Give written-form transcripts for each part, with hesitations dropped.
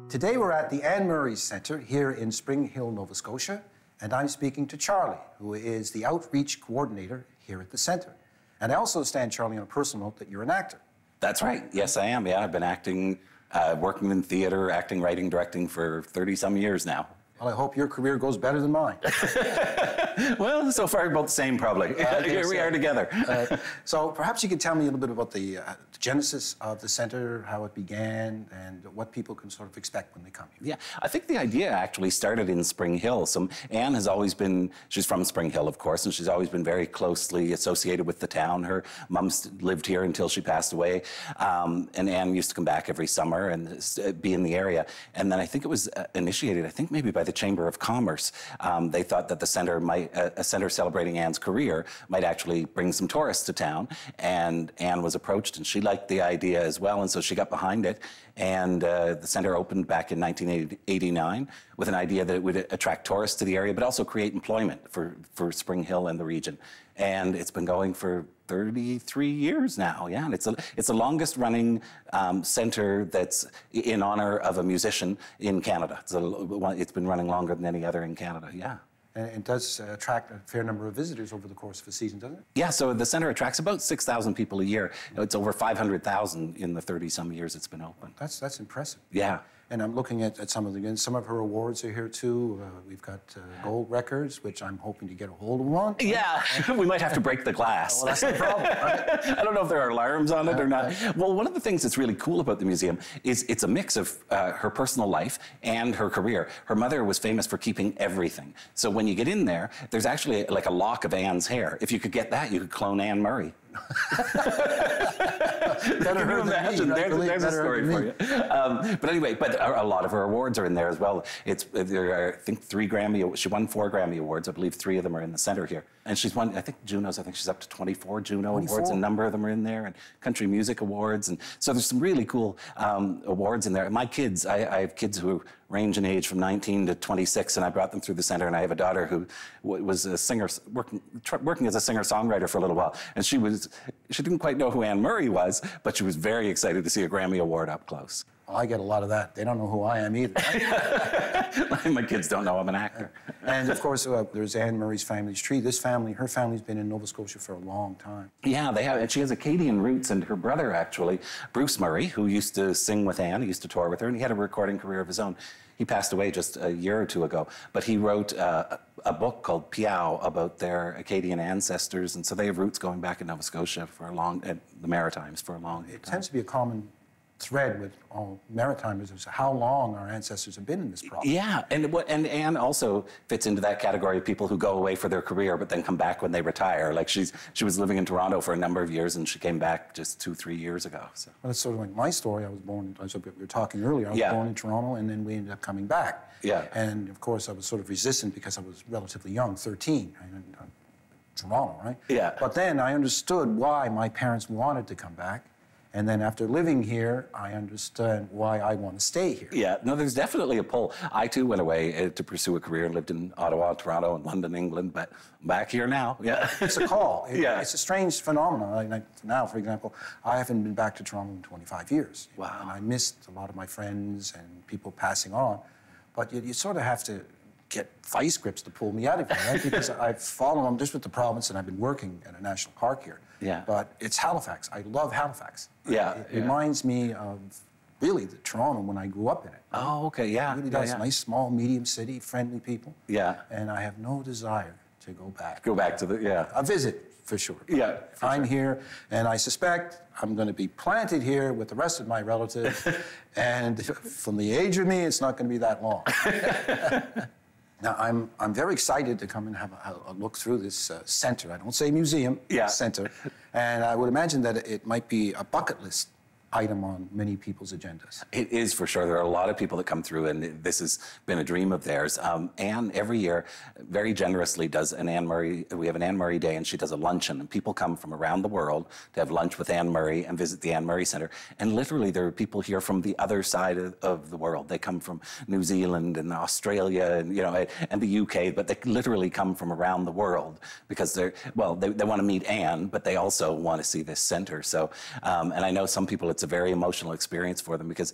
Today we're at the Anne Murray Centre here in Springhill, Nova Scotia, and I'm speaking to Charlie, who is the outreach coordinator here at the centre. And I also understand, Charlie, on a personal note, that you're an actor. That's right. Yes, I am. Yeah, I've been acting, working in theatre, acting, writing, directing for 30-some years now. Well, I hope your career goes better than mine. Well, so far about the same, probably. Here we are together. So perhaps you could tell me a little bit about the genesis of the centre, how it began, and what people can sort of expect when they come here. Yeah, I think the idea actually started in Springhill. Anne has always been, she's from Springhill, of course, and she's always been very closely associated with the town. Her mum's lived here until she passed away, and Anne used to come back every summer and be in the area. And then I think it was initiated, I think maybe by the Chamber of Commerce. They thought that the centre might, a centre celebrating Anne's career might actually bring some tourists to town, and Anne was approached and she liked the idea as well, and so she got behind it, and the centre opened back in 1989 with an idea that it would attract tourists to the area but also create employment for Springhill and the region. And it's been going for 33 years now, yeah. And it's the longest running centre that's in honour of a musician in Canada. It's been running longer than any other in Canada, yeah. And it does attract a fair number of visitors over the course of a season, doesn't it? Yeah, so the centre attracts about 6,000 people a year. It's over 500,000 in the 30-some years it's been open. That's impressive. Yeah. And I'm looking at some of her awards are here too. We've got gold records, which I'm hoping to get a hold of one. Yeah, we might have to break the glass. Well, that's the problem, right? I don't know if there are alarms on it or not. Well, one of the things that's really cool about the museum is it's a mix of her personal life and her career. Her mother was famous for keeping everything. So when you get in there, there's actually like a lock of Anne's hair. If you could get that, you could clone Anne Murray. Better her than me, right? There's a story for you. But anyway, a lot of her awards are in there as well. There are, I think, she won 4 Grammy Awards. I believe 3 of them are in the centre here. And she's won, I think, Junos. I think she's up to 24 Juno Awards. A number of them are in there, and Country Music Awards. And so there's some really cool awards in there. My kids, I have kids who range in age from 19 to 26, and I brought them through the centre, and I have a daughter who was a singer, working as a singer-songwriter for a little while, and she didn't quite know who Anne Murray was, but she was very excited to see a Grammy Award up close. Well, I get a lot of that. They don't know who I am either. My kids don't know I'm an actor. And of course, there's Anne Murray's family's tree. Her family's been in Nova Scotia for a long time. Yeah, they have. And she has Acadian roots, and her brother, actually, Bruce Murray, who used to sing with Anne, he used to tour with her, and he had a recording career of his own. He passed away just a year or 2 ago, but he wrote a book called Piao about their Acadian ancestors, and so they have roots going back in Nova Scotia for a long, the Maritimes for a long time. It tends to be a common thread with all Maritimers is how long our ancestors have been in this province. Yeah, and Anne also fits into that category of people who go away for their career but then come back when they retire. Like she was living in Toronto for a number of years, and she came back just 2-3 years ago. So. Well, that's sort of like my story. I was born, as we were talking earlier, I was born in Toronto, and then we ended up coming back. Yeah. And of course I was sort of resistant because I was relatively young, 13. Toronto, right? Yeah. But then I understood why my parents wanted to come back. And then after living here, I understand why I want to stay here. Yeah, no, there's definitely a pull. I, too, went away to pursue a career, lived in Ottawa, Toronto, and London, England, but I'm back here now, yeah. It's a call. Yeah. It's a strange phenomenon. Like now, for example, I haven't been back to Toronto in 25 years. Wow. And I missed a lot of my friends and people passing on. But you sort of have to get vice grips to pull me out of here, right? Because I've fallen on just with the province, and I've been working at a national park here. Yeah. But it's Halifax. I love Halifax. Yeah. It reminds me of really the Toronto when I grew up in it. Oh, okay, yeah. It really does. Nice, small, medium city, friendly people. Yeah. And I have no desire to go back. Go back to a visit, for sure. Yeah. I'm here, and I suspect I'm going to be planted here with the rest of my relatives. And from the age of me, it's not going to be that long. Now, I'm very excited to come and have a look through this centre. I don't say museum, centre. And I would imagine that it might be a bucket list item on many people's agendas. It is, for sure. There are a lot of people that come through, and this has been a dream of theirs. Anne, every year, very generously does we have an Anne Murray Day, and she does a luncheon, and people come from around the world to have lunch with Anne Murray and visit the Anne Murray Centre. And literally, there are people here from the other side of the world. They come from New Zealand and Australia and the UK, but they literally come from around the world because they want to meet Anne, but they also want to see this centre. So, and I know some people, it's a very emotional experience for them because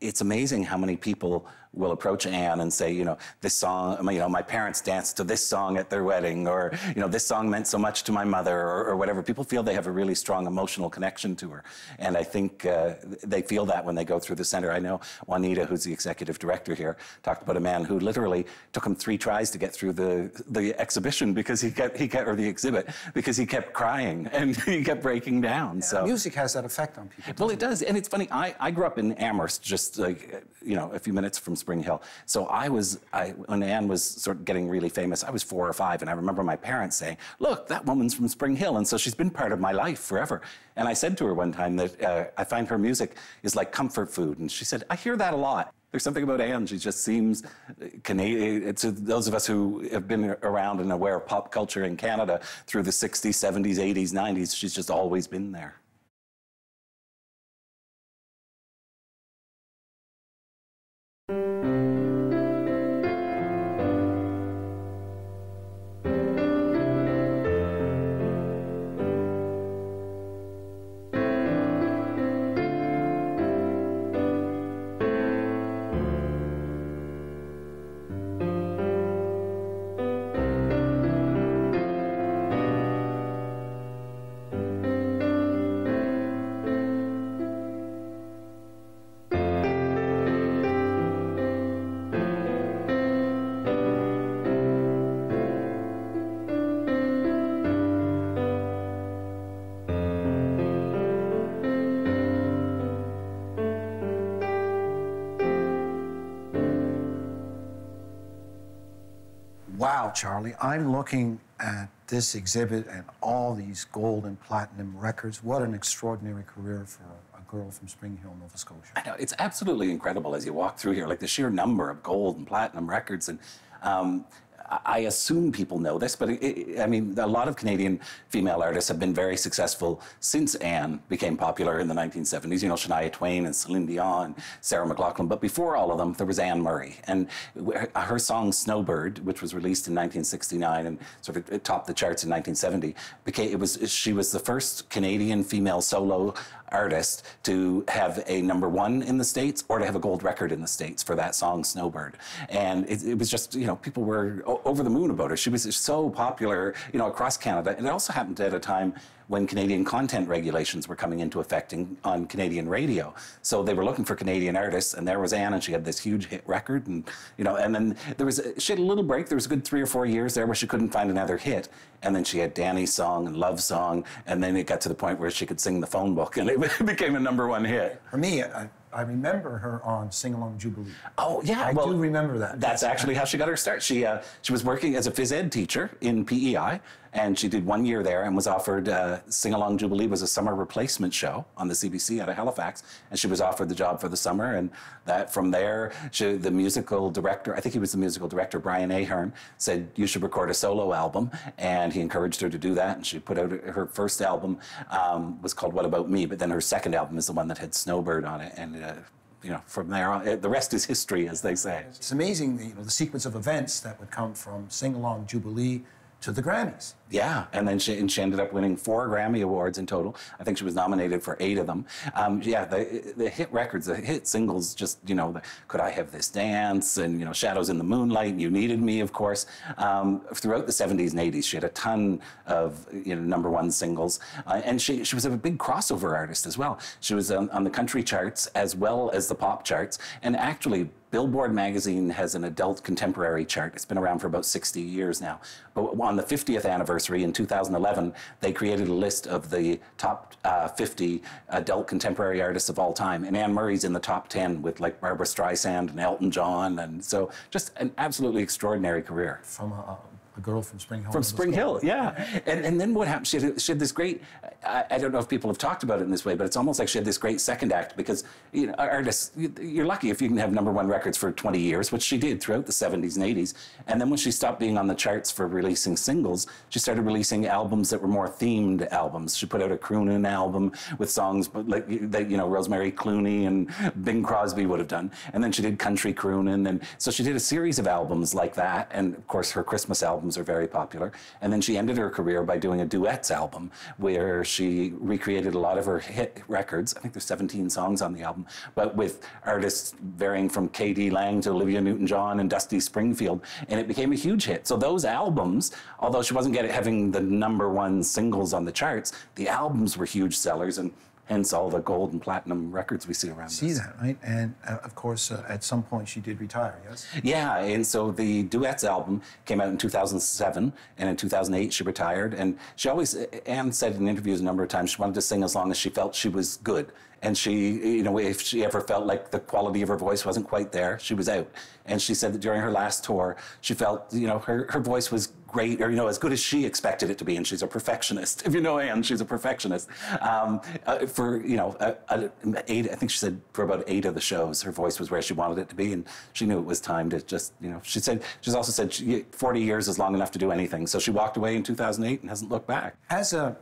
it's amazing how many people will approach Anne and say, this song, my parents danced to this song at their wedding, or, this song meant so much to my mother, or whatever. People feel they have a really strong emotional connection to her. And I think they feel that when they go through the center. I know Juanita, who's the executive director here, talked about a man who literally took him 3 tries to get through the exhibition because or the exhibit, because he kept crying and he kept breaking down. So music has that effect on people. Well, it does. And it's funny, I grew up in Amherst, just like, a few minutes from Springhill. So when Anne was sort of getting really famous, I was 4 or 5, and I remember my parents saying, look, that woman's from Springhill, and so she's been part of my life forever. And I said to her one time that I find her music is like comfort food, and she said, I hear that a lot. There's something about Anne, she just seems Canadian. To those of us who have been around and aware of pop culture in Canada through the 60s, 70s, 80s, 90s, she's just always been there. Wow, Charlie, I'm looking at this exhibit and all these gold and platinum records. What an extraordinary career for a girl from Springhill, Nova Scotia. I know, it's absolutely incredible as you walk through here, like the sheer number of gold and platinum records. And I assume people know this, but I mean, a lot of Canadian female artists have been very successful since Anne became popular in the 1970s. Shania Twain and Celine Dion, Sarah McLachlan. But before all of them, there was Anne Murray. And her song Snowbird, which was released in 1969 and sort of topped the charts in 1970, she was the first Canadian female solo artist to have a #1 in the States or to have a gold record in the States for that song Snowbird. And it was just, people were over the moon about her. She was so popular, across Canada. And it also happened at a time when Canadian content regulations were coming into effect on Canadian radio. So they were looking for Canadian artists, and there was Anne, and she had this huge hit record, and and then she had a little break. There was a good 3 or 4 years there where she couldn't find another hit, and then she had Danny's Song and Love Song, and then it got to the point where she could sing The Phone Book, and it became a #1 hit. For me, I remember her on Sing Along Jubilee. Oh, yeah. I do remember that. That's actually how she got her start. She was working as a phys ed teacher in PEI, and she did 1 year there and was offered Sing Along Jubilee was a summer replacement show on the CBC out of Halifax, and she was offered the job for the summer. And that from there, the musical director, I think he was the musical director, Brian Ahern, said, you should record a solo album, and he encouraged her to do that, and she put out her first album, was called What About Me, but then her second album is the one that had Snowbird on it, and from there on, the rest is history, as they say. It's amazing, the sequence of events that would come from Sing Along Jubilee to the Grammys. Yeah, and then she ended up winning 4 Grammy Awards in total. I think she was nominated for 8 of them. The hit records, the hit singles, just, Could I Have This Dance, and, Shadows in the Moonlight, You Needed Me, of course. Throughout the 70s and 80s, she had a ton of, #1 singles. And she was a big crossover artist as well. She was on the country charts as well as the pop charts. And actually, Billboard magazine has an adult contemporary chart. It's been around for about 60 years now. But on the 50th anniversary in 2011, they created a list of the top 50 adult contemporary artists of all time. And Anne Murray's in the top 10 with like Barbra Streisand and Elton John. And so just an absolutely extraordinary career. From a girl from Springhill. From Springhill, yeah. And then what happened? She had this great, I don't know if people have talked about it in this way, but it's almost like she had this great second act because, artists, you're lucky if you can have #1 records for 20 years, which she did throughout the 70s and 80s. And then when she stopped being on the charts for releasing singles, she started releasing albums that were more themed albums. She put out a croonin' album with songs like that, Rosemary Clooney and Bing Crosby would have done. And then she did country croonin'. And so she did a series of albums like that. And of course, her Christmas album albums are very popular. And then she ended her career by doing a duets album where she recreated a lot of her hit records. I think there's 17 songs on the album, but with artists varying from K.D. Lang to Olivia Newton-John and Dusty Springfield, and it became a huge hit. So those albums, although she wasn't having the #1 singles on the charts, the albums were huge sellers, and hence all the gold and platinum records we see around us. See that, right? And of course, at some point she did retire, yes? Yeah, and so the Duets album came out in 2007, and in 2008 she retired. And she always, Anne said in interviews a number of times, she wanted to sing as long as she felt she was good. And she, you know, if she ever felt like the quality of her voice wasn't quite there, she was out. And she said that during her last tour, she felt, you know, her voice was great, or, you know, as good as she expected it to be. And she's a perfectionist. If you know Anne, she's a perfectionist. For, you know, I think she said for about 8 of the shows, her voice was where she wanted it to be. And she knew it was time to just, you know, she's also said 40 years is long enough to do anything. So she walked away in 2008 and hasn't looked back. As a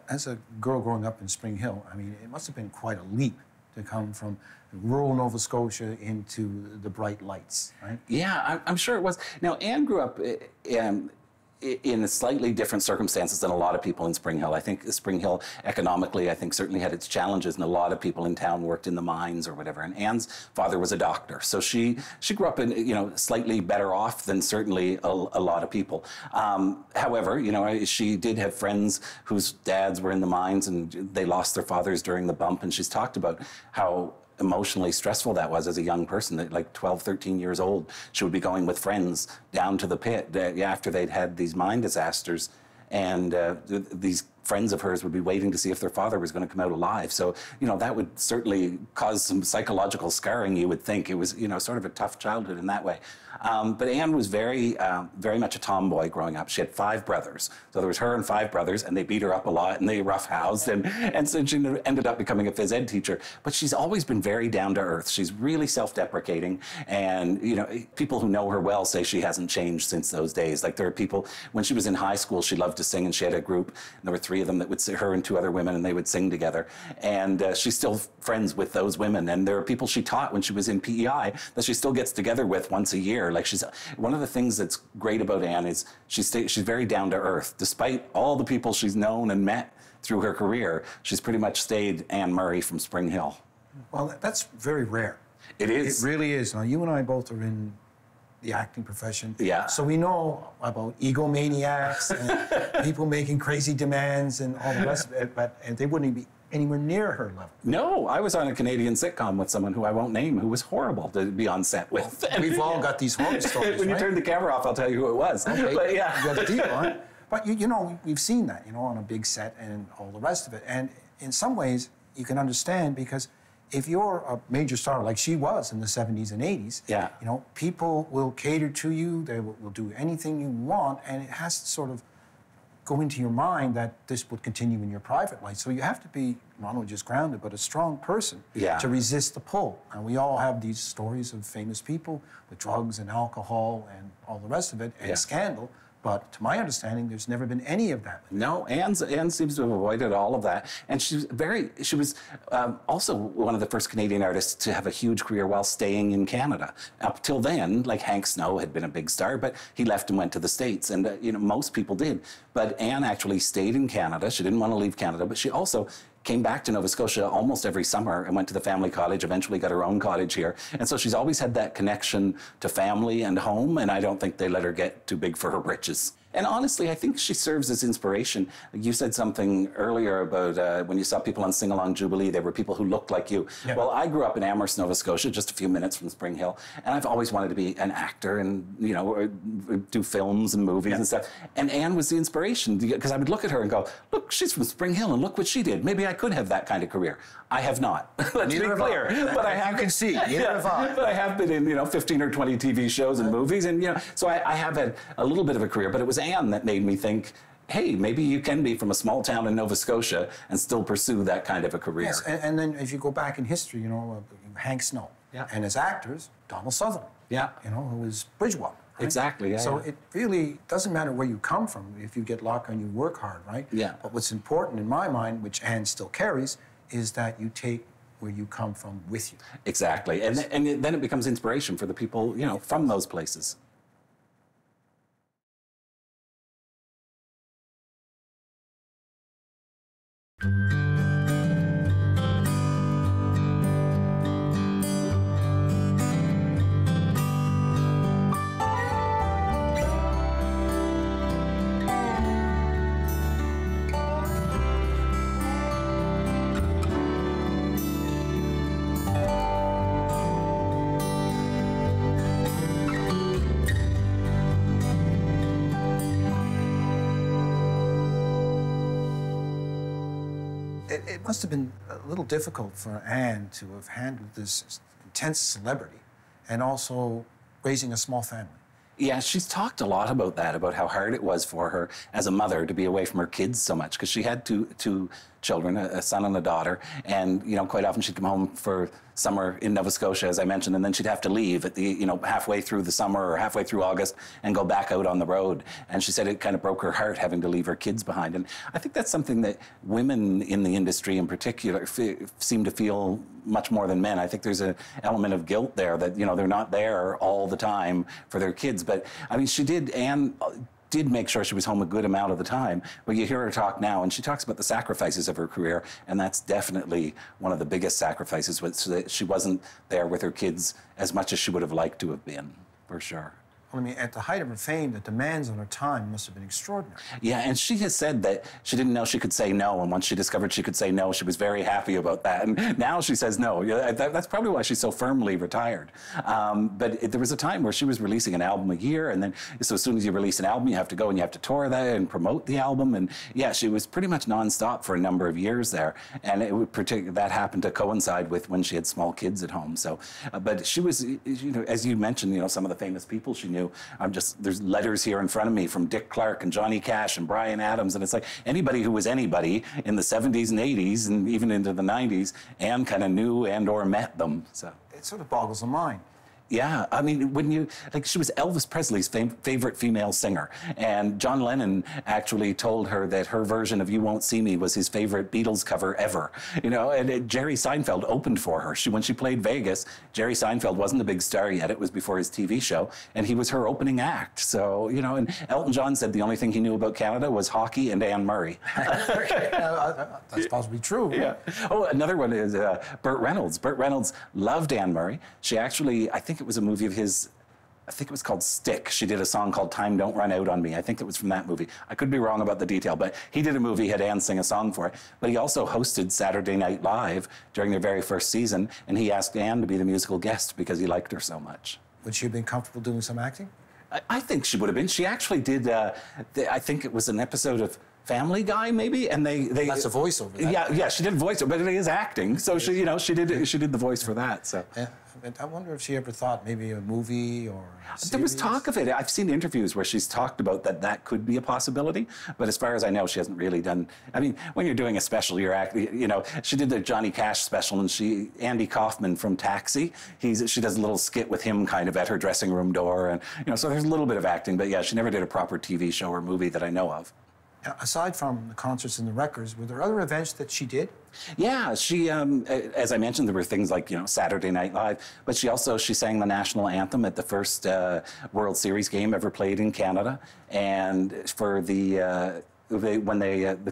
girl growing up in Springhill, I mean, it must have been quite a leap to come from rural Nova Scotia into the bright lights, right? Yeah, I'm sure it was. Now, Anne grew up in slightly different circumstances than a lot of people in Springhill. I think Springhill economically, I think certainly had its challenges, and a lot of people in town worked in the mines or whatever. And Anne's father was a doctor, so she grew up in, you know, slightly better off than certainly a lot of people. However, you know, she did have friends whose dads were in the mines and they lost their fathers during the bump, and she's talked about how emotionally stressful that was as a young person. At like 12, 13 years old, she would be going with friends down to the pit after they'd had these mine disasters, and these friends of hers would be waiting to see if their father was going to come out alive. So, you know, that would certainly cause some psychological scarring, you would think. It was, you know, sort of a tough childhood in that way. But Anne was very much a tomboy growing up. She had 5 brothers. So there was her and 5 brothers, and they beat her up a lot, and they roughhoused, and so she ended up becoming a phys ed teacher. But she's always been very down to earth. She's really self-deprecating, and, you know, people who know her well say she hasn't changed since those days. Like, there are people, when she was in high school, she loved to sing, and she had a group, and there were 3 of them that would sing, her and 2 other women, and they would sing together. And she's still friends with those women. And there are people she taught when she was in PEI that she still gets together with once a year. Like, she's one of the things that's great about Anne is she's very down to earth. Despite all the people she's known and met through her career, she's pretty much stayed Anne Murray from Springhill. Well, that's very rare. It is. It really is. Now, you and I both are in the acting profession. Yeah. So we know about egomaniacs and people making crazy demands and all the rest of it, but they wouldn't be anywhere near her level. No, I was on a Canadian sitcom with someone who I won't name, who was horrible to be on set with. Well, we've all got these horror stories, When right? you turn the camera off, I'll tell you who it was. Okay, But yeah. you got the deal, right? But you know, we've seen that, you know, on a big set and all the rest of it. And in some ways, you can understand, because if you're a major star like she was in the 70s and 80s, yeah, you know, people will cater to you, they will do anything you want, and it has to sort of go into your mind that this would continue in your private life. So you have to be not only just grounded, but a strong person to resist the pull. And we all have these stories of famous people with drugs and alcohol and all the rest of it, and scandal. But to my understanding, there's never been any of that. No, Anne seems to have avoided all of that. And she was also one of the first Canadian artists to have a huge career while staying in Canada. Up till then, like Hank Snow had been a big star, but he left and went to the States. And, you know, most people did. But Anne actually stayed in Canada. She didn't want to leave Canada, but she also came back to Nova Scotia almost every summer and went to the family cottage, eventually got her own cottage here. And so she's always had that connection to family and home, and I don't think they let her get too big for her britches. And honestly, I think she serves as inspiration. You said something earlier about when you saw people on Sing Along Jubilee, they were people who looked like you. Yeah. Well, I grew up in Amherst, Nova Scotia, just a few minutes from Springhill, and I've always wanted to be an actor and, you know, do films and movies and stuff. And Anne was the inspiration, because I would look at her and go, look, she's from Springhill, and look what she did. Maybe I could have that kind of career. I have not. Let's be clear. But I have. You can see. But I have been in, you know, 15 or 20 TV shows and movies, and, you know, so I have had a little bit of a career. But it was Anne that made me think, hey, maybe you can be from a small town in Nova Scotia and still pursue that kind of a career. Yes, and then if you go back in history, you know, Hank Snow, and as actors, Donald Sutherland, you know, who was Bridgewater. Right? Exactly, yeah. So it really doesn't matter where you come from if you get luck and you work hard, right? Yeah. But what's important in my mind, which Anne still carries, is that you take where you come from with you. Exactly, and then it becomes inspiration for the people, you know, from those places. It must have been a little difficult for Anne to have handled this intense celebrity and also raising a small family. Yeah, she's talked a lot about that, about how hard it was for her as a mother to be away from her kids so much, because she had two children, a son and a daughter, and quite often she'd come home for summer in Nova Scotia, as I mentioned, and then she'd have to leave at the halfway through the summer or halfway through August and go back out on the road. And she said it kind of broke her heart having to leave her kids behind. And I think that's something that women in the industry in particular seem to feel much more than men. I think there's an element of guilt there that they're not there all the time for their kids. But I mean, Anne did make sure she was home a good amount of the time. But you hear her talk now, and she talks about the sacrifices of her career, and that's definitely one of the biggest sacrifices, so that she wasn't there with her kids as much as she would have liked to have been, for sure. Well, I mean, at the height of her fame, the demands on her time must have been extraordinary. Yeah, and she has said that she didn't know she could say no, and once she discovered she could say no, she was very happy about that. And now she says no. That's probably why she's so firmly retired. But there was a time where she was releasing an album a year, and then so as soon as you release an album, you have to go and you have to tour that and promote the album. And yeah, she was pretty much nonstop for a number of years there. And that happened to coincide with when she had small kids at home. So, but she was, as you mentioned, some of the famous people she knew. There's letters here in front of me from Dick Clark and Johnny Cash and Bryan Adams, and it's like anybody who was anybody in the 70s and 80s and even into the 90s, Anne kind of knew and or met them. So it sort of boggles the mind. Yeah, I mean, she was Elvis Presley's favorite female singer, and John Lennon actually told her that her version of "You Won't See Me" was his favorite Beatles cover ever. And Jerry Seinfeld opened for her. When she played Vegas, Jerry Seinfeld wasn't a big star yet. It was before his TV show, and he was her opening act. So, and Elton John said the only thing he knew about Canada was hockey and Anne Murray. That's possibly true. Yeah. Oh, another one is Burt Reynolds. Burt Reynolds loved Anne Murray. She actually, I think it was a movie of his, I think it was called Stick. She did a song called Time Don't Run Out on Me. I think it was from that movie. I could be wrong about the detail, but he did a movie, had Anne sing a song for it. But he also hosted Saturday Night Live during their very first season, and he asked Anne to be the musical guest because he liked her so much. Would she have been comfortable doing some acting? I think she would have been. She actually did, I think it was an episode of Family Guy, maybe, and they that's a voiceover. Yeah, she did voiceover, but it is acting, so she did the voice for that. So yeah, I wonder if she ever thought maybe a movie or a series? There was talk of it. I've seen interviews where she's talked about that could be a possibility, but as far as I know, she hasn't really done. I mean, when you're doing a special, you're acting. She did the Johnny Cash special, and Andy Kaufman from Taxi. She does a little skit with him, kind of at her dressing room door, and so there's a little bit of acting, but yeah, she never did a proper TV show or movie that I know of. Aside from the concerts and the records, were there other events that she did? Yeah, she, as I mentioned, there were things like, Saturday Night Live, but she sang the national anthem at the first World Series game ever played in Canada, and for the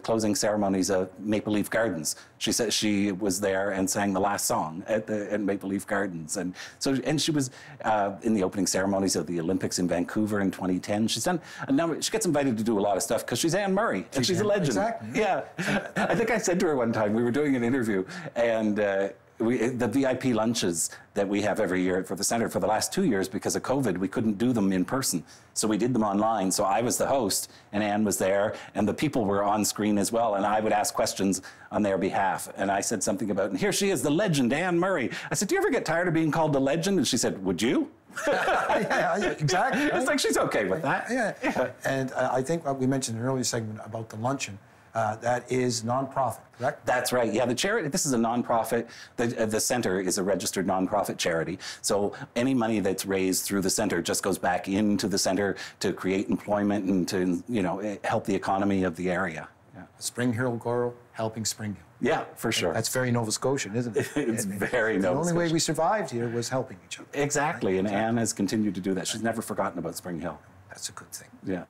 closing ceremonies of Maple Leaf Gardens, she said she was there and sang the last song at Maple Leaf Gardens, and she was in the opening ceremonies of the Olympics in Vancouver in 2010. She's done a number. She gets invited to do a lot of stuff because she's Anne Murray and she's a legend. Exactly. Yeah, I think I said to her one time, we were doing an interview, and the VIP lunches that we have every year for the center, for the last 2 years because of COVID, we couldn't do them in person. So we did them online. So I was the host and Anne was there and the people were on screen as well. And I would ask questions on their behalf. And I said something about, and here she is, the legend, Anne Murray. I said, do you ever get tired of being called the legend? And she said, would you? Yeah, exactly. It's like she's okay with that. Yeah. And I think we mentioned in an earlier segment about the luncheon. That is nonprofit, correct? That's right. Yeah, the charity. This is a nonprofit. The center is a registered nonprofit charity. So any money that's raised through the center just goes back into the center to create employment and to help the economy of the area. Yeah. Springhill girl helping Springhill. Yeah, for sure. That's very Nova Scotian, isn't it? It's very Nova Scotian. The only way we survived here was helping each other. Exactly, and Anne has continued to do that. She's never forgotten about Springhill. That's a good thing. Yeah.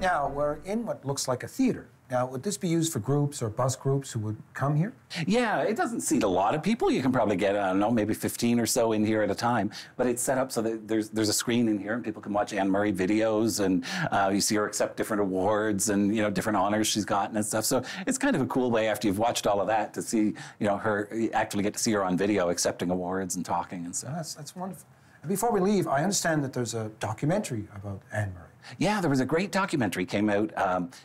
Now, we're in what looks like a theater Now, would this be used for groups or bus groups who would come here? Yeah, it doesn't seat a lot of people. You can probably get, I don't know, maybe 15 or so in here at a time. But it's set up so that there's a screen in here and people can watch Anne Murray videos and you see her accept different awards and, you know, different honors she's gotten and stuff. So it's kind of a cool way after you've watched all of that to see, you know, her, you actually get to see her on video accepting awards and talking and stuff. That's wonderful. And before we leave, I understand that there's a documentary about Anne Murray. Yeah, there was a great documentary came out.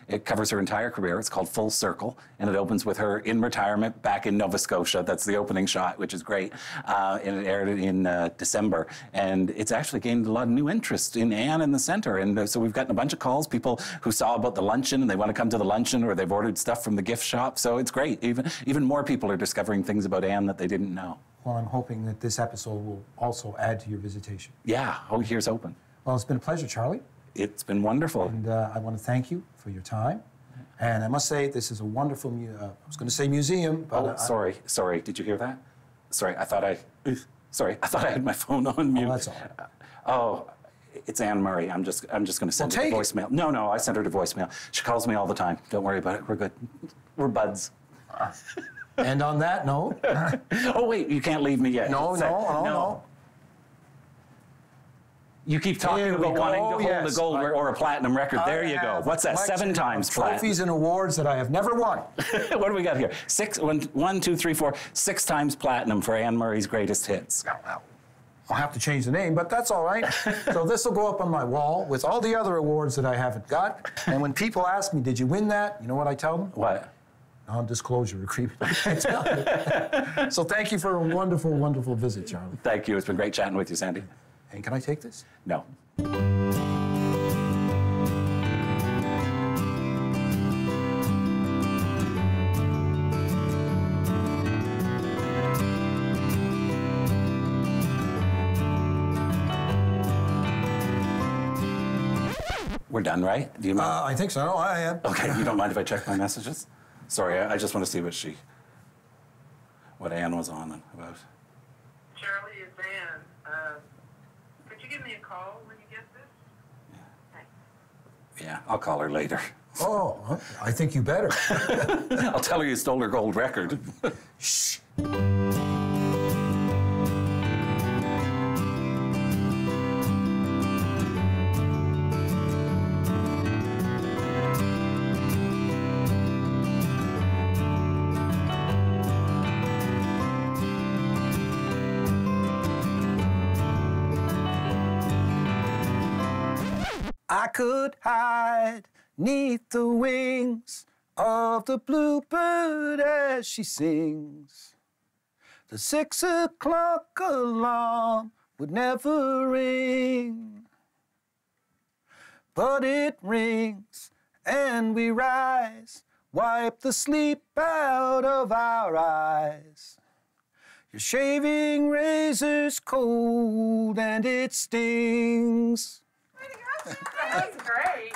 It covers her entire career. It's called Full Circle, and it opens with her in retirement back in Nova Scotia. That's the opening shot, which is great. And it aired in December, and it's actually gained a lot of new interest in Anne in the centre. And so we've gotten a bunch of calls, people who saw about the luncheon and they want to come to the luncheon, or they've ordered stuff from the gift shop. So it's great. Even more people are discovering things about Anne that they didn't know. Well, I'm hoping that this episode will also add to your visitation. Yeah, here's open. Well, it's been a pleasure, Charlie. It's been wonderful. And I want to thank you for your time. And I must say, this is a wonderful, I was going to say museum, but... Sorry. Did you hear that? Sorry, I thought I had my phone on mute. Oh, that's all right. Oh, it's Anne Murray. I'm just going to send her to voicemail. No, I sent her to voicemail. She calls me all the time. Don't worry about it. We're good. We're buds. And on that note... Oh, wait, you can't leave me yet. No. You keep talking about wanting to hold a gold or a platinum record. There you go. What's that? 7 times platinum. Trophies and awards that I have never won. What do we got here? 1, 2, 3, 4, 6 times platinum for Anne Murray's greatest hits. I'll have to change the name, but that's all right. So this will go up on my wall with all the other awards that I haven't got. And when people ask me, did you win that? You know what I tell them? What? Non-disclosure agreement. So thank you for a wonderful, wonderful visit, Charlie. Thank you. It's been great chatting with you, Sandy. And can I take this? No. We're done, right? Do you mind? I think so. I am. Okay, you don't mind if I check my messages? Sorry, I just want to see what Anne was on about. Charlie, it's Anne. Could you give me a call when you get this? Thanks. Yeah, I'll call her later. Oh, I think you better. I'll tell her you stole her gold record. Shh. I could hide 'neath the wings of the bluebird as she sings. The 6 o'clock alarm would never ring, but it rings and we rise, wipe the sleep out of our eyes. Your shaving razor's cold and it stings. That was great.